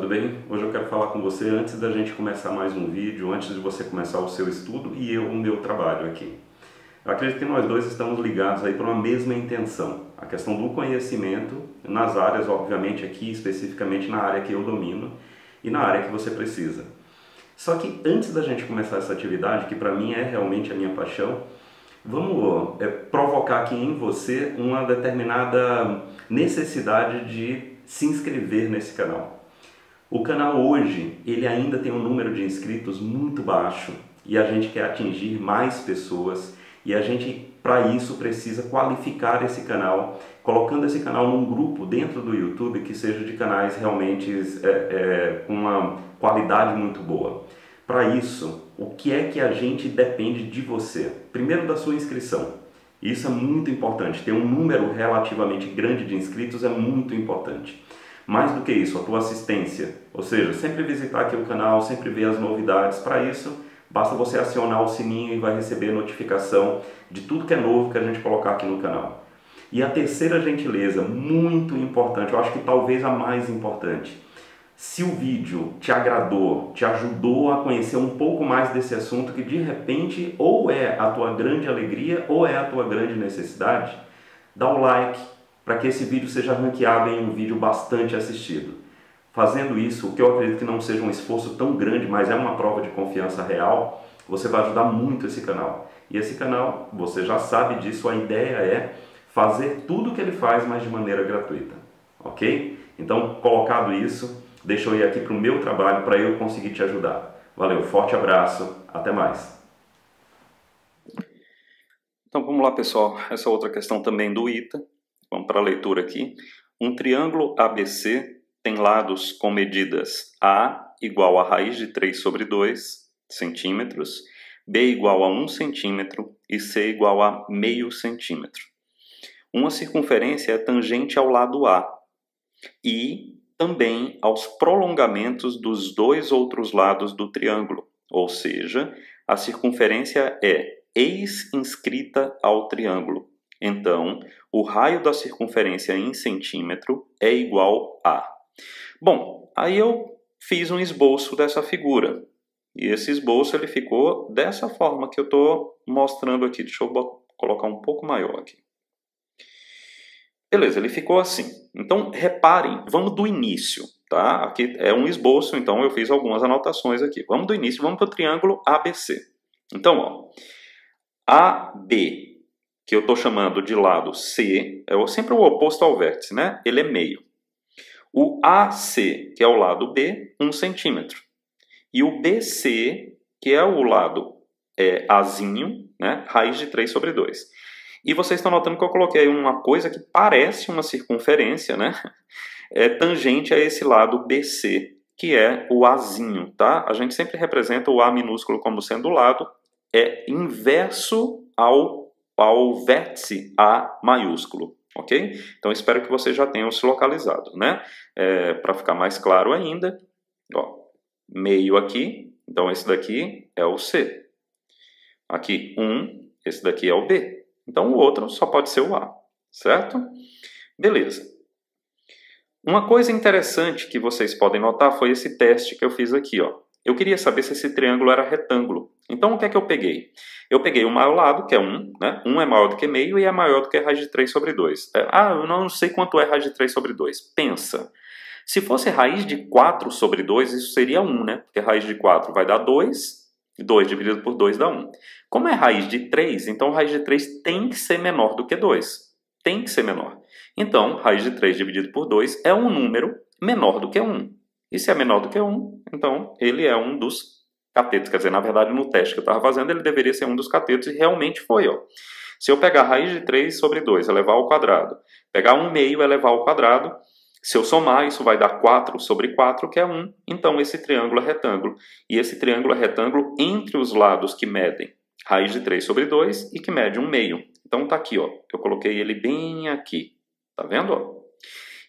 tudo bem? Hoje eu quero falar com você antes da gente começar mais um vídeo, antes de você começar o seu estudo e eu o meu trabalho aqui. Eu acredito que nós dois estamos ligados aí para uma mesma intenção, a questão do conhecimento nas áreas, obviamente aqui especificamente na área que eu domino e na área que você precisa. Só que antes da gente começar essa atividade, que para mim é realmente a minha paixão, vamos provocar aqui em você uma determinada necessidade de se inscrever nesse canal. O canal hoje, ele ainda tem um número de inscritos muito baixo e a gente quer atingir mais pessoas e a gente, para isso, precisa qualificar esse canal, colocando esse canal num grupo dentro do YouTube que seja de canais realmente com uma qualidade muito boa. Para isso, o que é que a gente depende de você? Primeiro, da sua inscrição. Isso é muito importante. Ter um número relativamente grande de inscritos é muito importante. Mais do que isso, a tua assistência. Ou seja, sempre visitar aqui o canal, sempre ver as novidades. Para isso, basta você acionar o sininho e vai receber notificação de tudo que é novo que a gente colocar aqui no canal. E a terceira gentileza, muito importante, eu acho que talvez a mais importante. Se o vídeo te agradou, te ajudou a conhecer um pouco mais desse assunto que de repente ou é a tua grande alegria ou é a tua grande necessidade, dá o like para que esse vídeo seja ranqueado em um vídeo bastante assistido. Fazendo isso, o que eu acredito que não seja um esforço tão grande, mas é uma prova de confiança real, você vai ajudar muito esse canal. E esse canal, você já sabe disso, a ideia é fazer tudo o que ele faz, mas de maneira gratuita. Ok? Então, colocado isso, deixa eu ir aqui para o meu trabalho para eu conseguir te ajudar. Valeu, forte abraço, até mais. Então vamos lá, pessoal, essa outra questão também do ITA. Vamos para a leitura aqui. Um triângulo ABC tem lados com medidas A igual a raiz de 3 sobre 2 centímetros, B igual a 1 centímetro e C igual a meio centímetro. Uma circunferência é tangente ao lado A e também aos prolongamentos dos dois outros lados do triângulo, ou seja, a circunferência é ex-inscrita ao triângulo. Então, o raio da circunferência em centímetro é igual a... Bom, aí eu fiz um esboço dessa figura. E esse esboço ele ficou dessa forma que eu estou mostrando aqui. Deixa eu colocar um pouco maior aqui. Beleza, ele ficou assim. Então, reparem, vamos do início, tá? Aqui é um esboço, então eu fiz algumas anotações aqui. Vamos do início, vamos para o triângulo ABC. Então, ó, AB, que eu estou chamando de lado C, é sempre o oposto ao vértice, né? Ele é meio. O AC, que é o lado B, 1 centímetro. E o BC, que é o lado Azinho, né? Raiz de 3 sobre 2. E vocês estão notando que eu coloquei uma coisa que parece uma circunferência, né? É tangente a esse lado BC, que é o Azinho, tá? A gente sempre representa o A minúsculo como sendo o lado, é inverso ao vértice A maiúsculo, ok? Então espero que vocês já tenham se localizado, né? Para ficar mais claro ainda, ó, meio aqui, então esse daqui é o C. Aqui 1, esse daqui é o B. Então o outro só pode ser o A, certo? Beleza. Uma coisa interessante que vocês podem notar foi esse teste que eu fiz aqui, ó. Eu queria saber se esse triângulo era retângulo. Então, o que é que eu peguei? Eu peguei o maior lado, que é 1, né? 1 é maior do que meio e é maior do que raiz de 3 sobre 2. Eu não sei quanto é raiz de 3 sobre 2. Pensa. Se fosse raiz de 4 sobre 2, isso seria 1, né? Porque raiz de 4 vai dar 2, 2 dividido por 2 dá 1. Como é raiz de 3, então raiz de 3 tem que ser menor do que 2. Tem que ser menor. Então, raiz de 3 dividido por 2 é um número menor do que 1. E se é menor do que 1, então ele é um dos catetos. Quer dizer, na verdade, no teste que eu estava fazendo, ele deveria ser um dos catetos e realmente foi, ó. Se eu pegar raiz de 3 sobre 2 elevar ao quadrado, pegar 1 meio elevar ao quadrado, se eu somar, isso vai dar 4 sobre 4, que é 1. Então, esse triângulo é retângulo. E esse triângulo é retângulo entre os lados que medem raiz de 3 sobre 2 e que mede 1 meio. Então, tá aqui, ó. Eu coloquei ele bem aqui. Tá vendo, ó?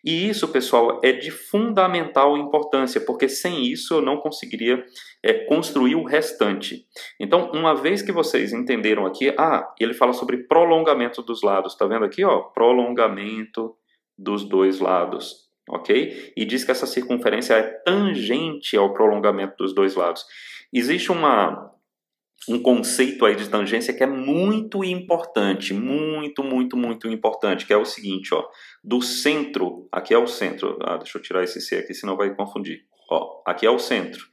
E isso, pessoal, é de fundamental importância, porque sem isso eu não conseguiria construir o restante. Então, uma vez que vocês entenderam aqui, ele fala sobre prolongamento dos lados, tá vendo aqui, ó? Prolongamento dos dois lados. ok? E diz que essa circunferência é tangente ao prolongamento dos dois lados. Existe um conceito aí de tangência que é muito importante, muito importante, que é o seguinte, ó, do centro, aqui é o centro, deixa eu tirar esse C aqui, senão vai confundir, ó, aqui é o centro,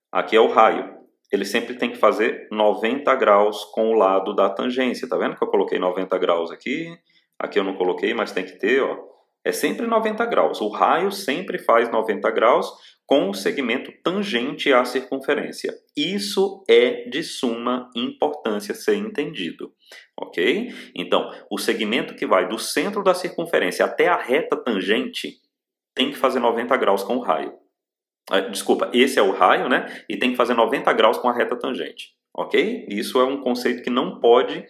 aqui é o raio, ele sempre tem que fazer 90 graus com o lado da tangência, tá vendo que eu coloquei 90 graus aqui, aqui eu não coloquei, mas tem que ter, ó, é sempre 90 graus, o raio sempre faz 90 graus, com o segmento tangente à circunferência. Isso é de suma importância ser entendido, ok? Então, o segmento que vai do centro da circunferência até a reta tangente tem que fazer 90 graus com o raio. Desculpa, esse é o raio, né? E tem que fazer 90 graus com a reta tangente, ok? Isso é um conceito que não pode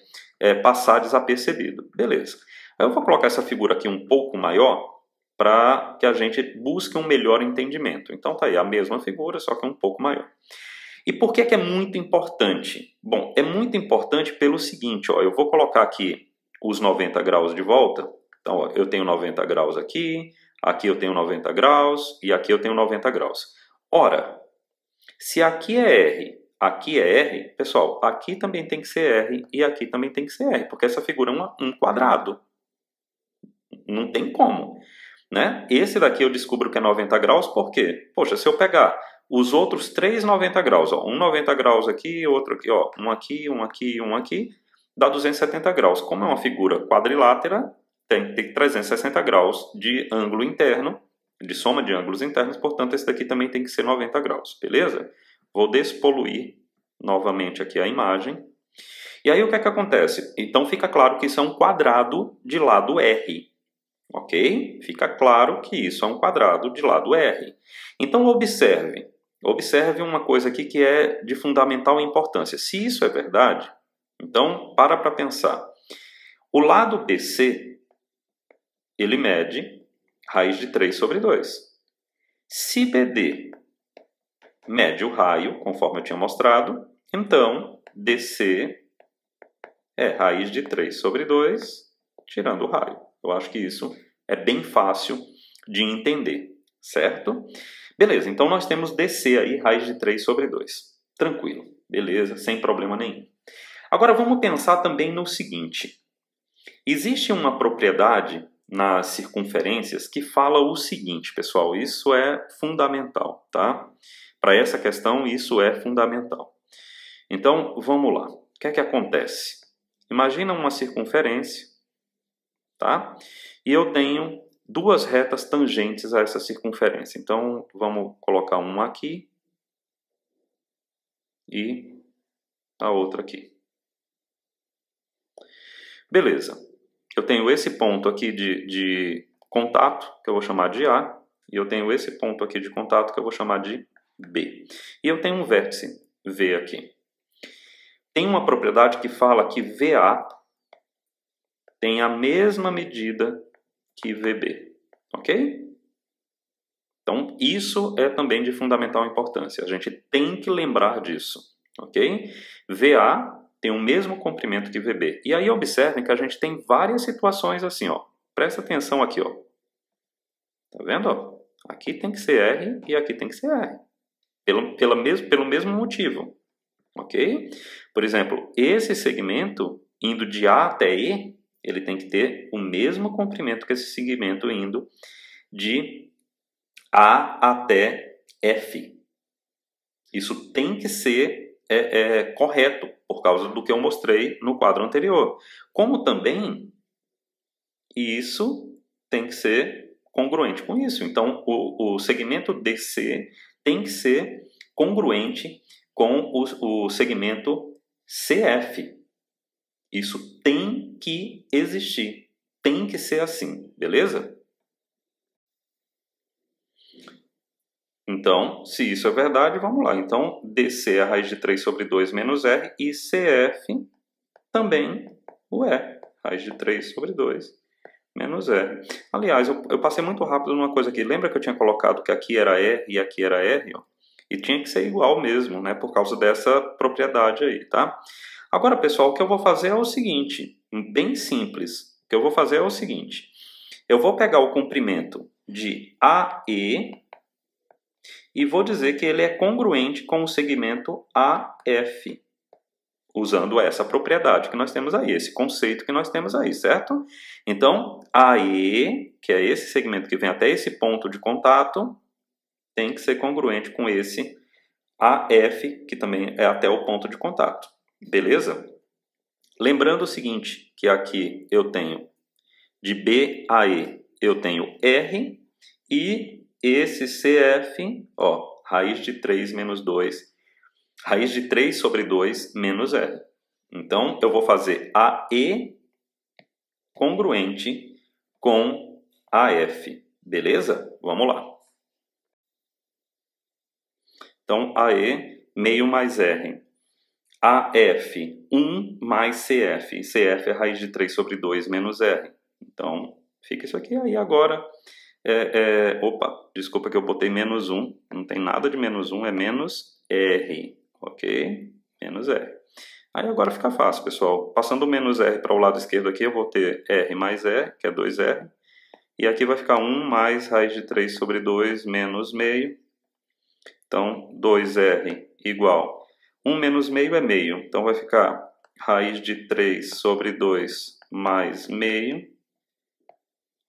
passar desapercebido. Beleza. Eu vou colocar essa figura aqui um pouco maior, para que a gente busque um melhor entendimento. Então tá aí a mesma figura, só que um pouco maior. E por que é muito importante? Bom, é muito importante pelo seguinte, ó, eu vou colocar aqui os 90 graus de volta. Então, ó, eu tenho 90 graus aqui, aqui eu tenho 90 graus e aqui eu tenho 90 graus. Ora, se aqui é R, pessoal, aqui também tem que ser R e aqui também tem que ser R, porque essa figura é um quadrado. Não tem como. Né? Esse daqui eu descubro que é 90 graus, por quê? Poxa, se eu pegar os outros 3 90 graus, ó, um 90 graus aqui, outro aqui, ó, um aqui, dá 270 graus. Como é uma figura quadrilátera, tem que ter 360 graus de ângulo interno, de soma de ângulos internos, portanto esse daqui também tem que ser 90 graus, beleza? Vou despoluir novamente aqui a imagem. E aí o que é que acontece? Então fica claro que isso é um quadrado de lado R. Ok? Fica claro que isso é um quadrado de lado R. Então, observe uma coisa aqui que é de fundamental importância. Se isso é verdade, então para pensar. O lado BC, ele mede raiz de 3 sobre 2. Se BD mede o raio, conforme eu tinha mostrado, então DC é raiz de 3 sobre 2, tirando o raio. Eu acho que isso é bem fácil de entender, certo? Beleza, então nós temos DC aí, raiz de 3 sobre 2. Tranquilo, beleza, sem problema nenhum. Agora vamos pensar também no seguinte. Existe uma propriedade nas circunferências que fala o seguinte, pessoal, isso é fundamental, tá? Para essa questão, isso é fundamental. Então, vamos lá. O que é que acontece? Imagina uma circunferência, tá? E eu tenho duas retas tangentes a essa circunferência. Então, vamos colocar uma aqui e a outra aqui. Beleza. Eu tenho esse ponto aqui de contato, que eu vou chamar de A, e eu tenho esse ponto aqui de contato, que eu vou chamar de B. E eu tenho um vértice V aqui. Tem uma propriedade que fala que VA tem a mesma medida que VB, ok? Então, isso é também de fundamental importância. A gente tem que lembrar disso, ok? VA tem o mesmo comprimento que VB. E aí observem que a gente tem várias situações assim, ó. Presta atenção aqui, ó. Tá vendo? Ó? Aqui tem que ser R e aqui tem que ser R. Pelo mesmo motivo, ok? Por exemplo, esse segmento indo de A até E, ele tem que ter o mesmo comprimento que esse segmento indo de A até F. Isso tem que ser correto, por causa do que eu mostrei no quadro anterior. Como também isso tem que ser congruente com isso. Então, o segmento DC tem que ser congruente com o segmento CF. Isso tem que existir, tem que ser assim, beleza? Então, se isso é verdade, vamos lá. Então, DC é a raiz de 3 sobre 2 menos R e CF também o E, raiz de 3 sobre 2 menos R. Aliás, eu passei muito rápido numa coisa aqui. Lembra que eu tinha colocado que aqui era R e aqui era R? Ó? E tinha que ser igual mesmo, né? Por causa dessa propriedade aí, tá? Agora, pessoal, o que eu vou fazer é o seguinte, bem simples. O que eu vou fazer é o seguinte. Eu vou pegar o comprimento de AE e vou dizer que ele é congruente com o segmento AF, usando essa propriedade que nós temos aí, esse conceito que nós temos aí, certo? Então, AE, que é esse segmento que vem até esse ponto de contato, tem que ser congruente com esse AF, que também é até o ponto de contato. Beleza? Lembrando o seguinte, que aqui eu tenho de B a E, eu tenho R, e esse CF, ó, raiz de 3 menos 2, raiz de 3 sobre 2 menos R. Então, eu vou fazer AE congruente com AF. Beleza? Vamos lá. Então, AE, meio mais R. AF, 1 mais CF. CF é raiz de 3 sobre 2 menos R. Então, fica isso aqui. Aí agora, opa, desculpa que eu botei menos 1. Não tem nada de menos 1, é menos R. Ok? Menos R. Aí agora fica fácil, pessoal. Passando o menos R para o lado esquerdo aqui, eu vou ter R mais R, que é 2R. E aqui vai ficar 1 mais raiz de 3 sobre 2 menos meio. Então, 2R igual 1 menos meio é meio. Então, vai ficar raiz de 3 sobre 2 mais meio.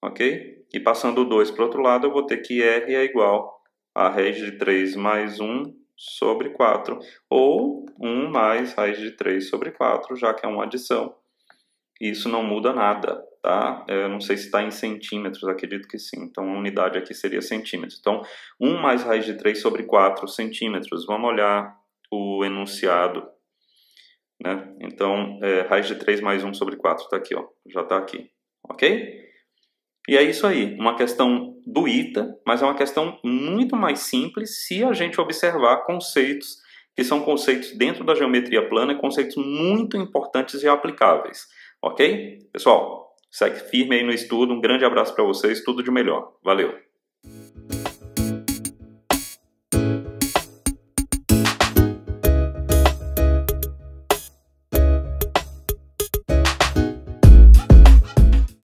Ok? E passando o 2 para o outro lado, eu vou ter que R é igual a raiz de 3 mais 1 sobre 4. Ou 1 mais raiz de 3 sobre 4, já que é uma adição. Isso não muda nada, tá? Eu não sei se está em centímetros, acredito que sim. Então, a unidade aqui seria centímetros. Então, 1 mais raiz de 3 sobre 4 centímetros. Vamos olhar o enunciado, né? Então, raiz de 3 mais 1 sobre 4 está aqui, ó. Já está aqui, ok? E é isso aí, uma questão do ITA, mas é uma questão muito mais simples se a gente observar conceitos que são conceitos dentro da geometria plana, conceitos muito importantes e aplicáveis. Ok? Pessoal, segue firme aí no estudo. Um grande abraço para vocês. Tudo de melhor. Valeu!